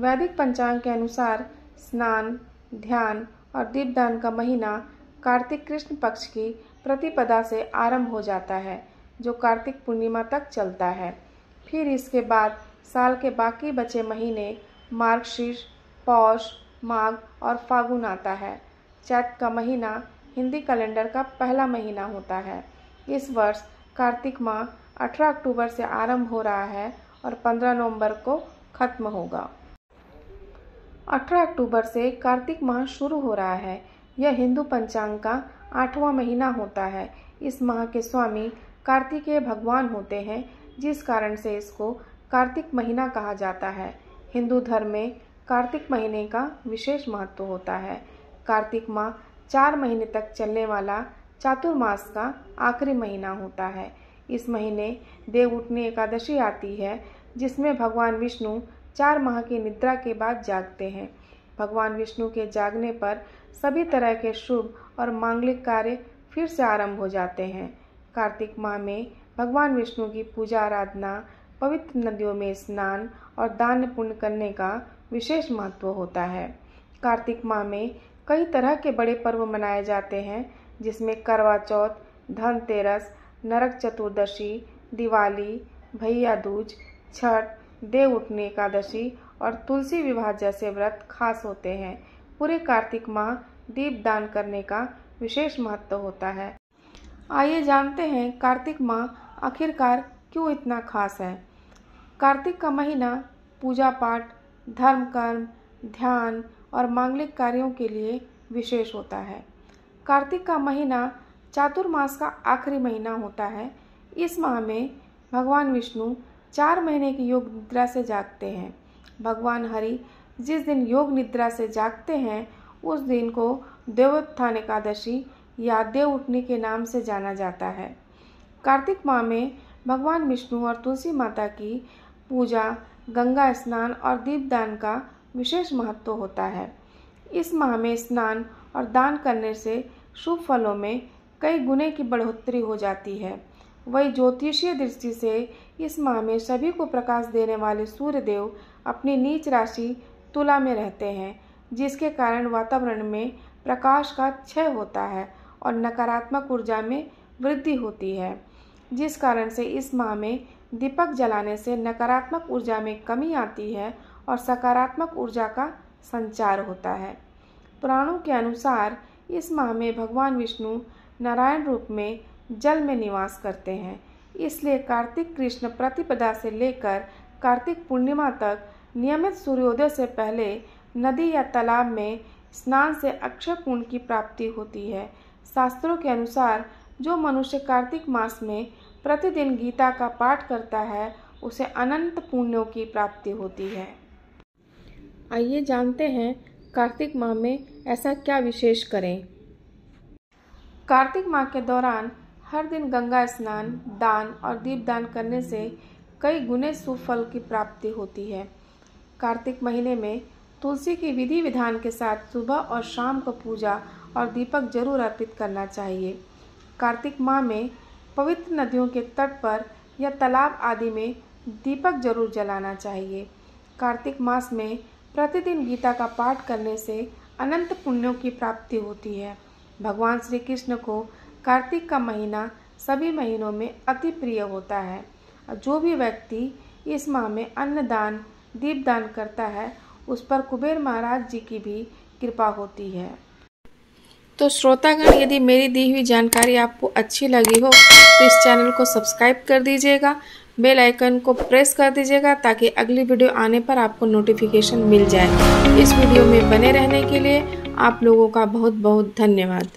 वैदिक पंचांग के अनुसार स्नान, ध्यान और दीपदान का महीना कार्तिक कृष्ण पक्ष की प्रतिपदा से आरंभ हो जाता है, जो कार्तिक पूर्णिमा तक चलता है। फिर इसके बाद साल के बाकी बचे महीने मार्गशीर्ष, पौष, माघ और फागुन आता है। चैत का महीना हिंदी कैलेंडर का पहला महीना होता है। इस वर्ष कार्तिक माह 18 अक्टूबर से आरंभ हो रहा है और 15 नवंबर को खत्म होगा। 18 अक्टूबर से कार्तिक माह शुरू हो रहा है। यह हिंदू पंचांग का 8वां महीना होता है। इस माह के स्वामी कार्तिकेय भगवान होते हैं, जिस कारण से इसको कार्तिक महीना कहा जाता है। हिंदू धर्म में कार्तिक महीने का विशेष महत्व होता है। कार्तिक माह 4 महीने तक चलने वाला चातुर्मास का आखिरी महीना होता है। इस महीने देवउठनी एकादशी आती है, जिसमें भगवान विष्णु 4 माह की निद्रा के बाद जागते हैं। भगवान विष्णु के जागने पर सभी तरह के शुभ और मांगलिक कार्य फिर से आरंभ हो जाते हैं। कार्तिक माह में भगवान विष्णु की पूजा आराधना, पवित्र नदियों में स्नान और दान पुण्य करने का विशेष महत्व होता है। कार्तिक माह में कई तरह के बड़े पर्व मनाए जाते हैं, जिसमें करवा चौथ, धनतेरस, नरक चतुर्दशी, दिवाली, भैया दूज, छठ, देवउठनी एकादशी और तुलसी विवाह जैसे व्रत खास होते हैं। पूरे कार्तिक माह दीपदान करने का विशेष महत्व होता है। आइए जानते हैं कार्तिक माह आखिरकार क्यों इतना खास है। कार्तिक का महीना पूजा पाठ, धर्म कर्म, ध्यान और मांगलिक कार्यों के लिए विशेष होता है। कार्तिक का महीना चातुर्मास का आखिरी महीना होता है। इस माह में भगवान विष्णु 4 महीने की योग निद्रा से जागते हैं। भगवान हरि जिस दिन योग निद्रा से जागते हैं, उस दिन को देवोत्थान एकादशी या देवउठनी के नाम से जाना जाता है। कार्तिक माह में भगवान विष्णु और तुलसी माता की पूजा, गंगा स्नान और दीपदान का विशेष महत्व होता है। इस माह में स्नान और दान करने से शुभ फलों में कई गुने की बढ़ोतरी हो जाती है। वही ज्योतिषीय दृष्टि से इस माह में सभी को प्रकाश देने वाले सूर्य देव अपनी नीच राशि तुला में रहते हैं, जिसके कारण वातावरण में प्रकाश का क्षय होता है और नकारात्मक ऊर्जा में वृद्धि होती है, जिस कारण से इस माह में दीपक जलाने से नकारात्मक ऊर्जा में कमी आती है और सकारात्मक ऊर्जा का संचार होता है। पुराणों के अनुसार इस माह में भगवान विष्णु नारायण रूप में जल में निवास करते हैं। इसलिए कार्तिक कृष्ण प्रतिपदा से लेकर कार्तिक पूर्णिमा तक नियमित सूर्योदय से पहले नदी या तालाब में स्नान से अक्षय पुण्य की प्राप्ति होती है। शास्त्रों के अनुसार जो मनुष्य कार्तिक मास में प्रतिदिन गीता का पाठ करता है, उसे अनंत पुण्यों की प्राप्ति होती है। आइए जानते हैं कार्तिक माह में ऐसा क्या विशेष करें। कार्तिक माह के दौरान हर दिन गंगा स्नान, दान और दीपदान करने से कई गुने शुभ फल की प्राप्ति होती है। कार्तिक महीने में तुलसी की विधि विधान के साथ सुबह और शाम को पूजा और दीपक जरूर अर्पित करना चाहिए। कार्तिक माह में पवित्र नदियों के तट पर या तालाब आदि में दीपक जरूर जलाना चाहिए। कार्तिक मास में प्रतिदिन गीता का पाठ करने से अनंत पुण्यों की प्राप्ति होती है। भगवान श्री कृष्ण को कार्तिक का महीना सभी महीनों में अति प्रिय होता है। जो भी व्यक्ति इस माह में अन्नदान, दीपदान करता है, उस पर कुबेर महाराज जी की भी कृपा होती है। तो श्रोतागण, यदि मेरी दी हुई जानकारी आपको अच्छी लगी हो तो इस चैनल को सब्सक्राइब कर दीजिएगा, बेल आइकन को प्रेस कर दीजिएगा ताकि अगली वीडियो आने पर आपको नोटिफिकेशन मिल जाए। इस वीडियो में बने रहने के लिए आप लोगों का बहुत बहुत धन्यवाद।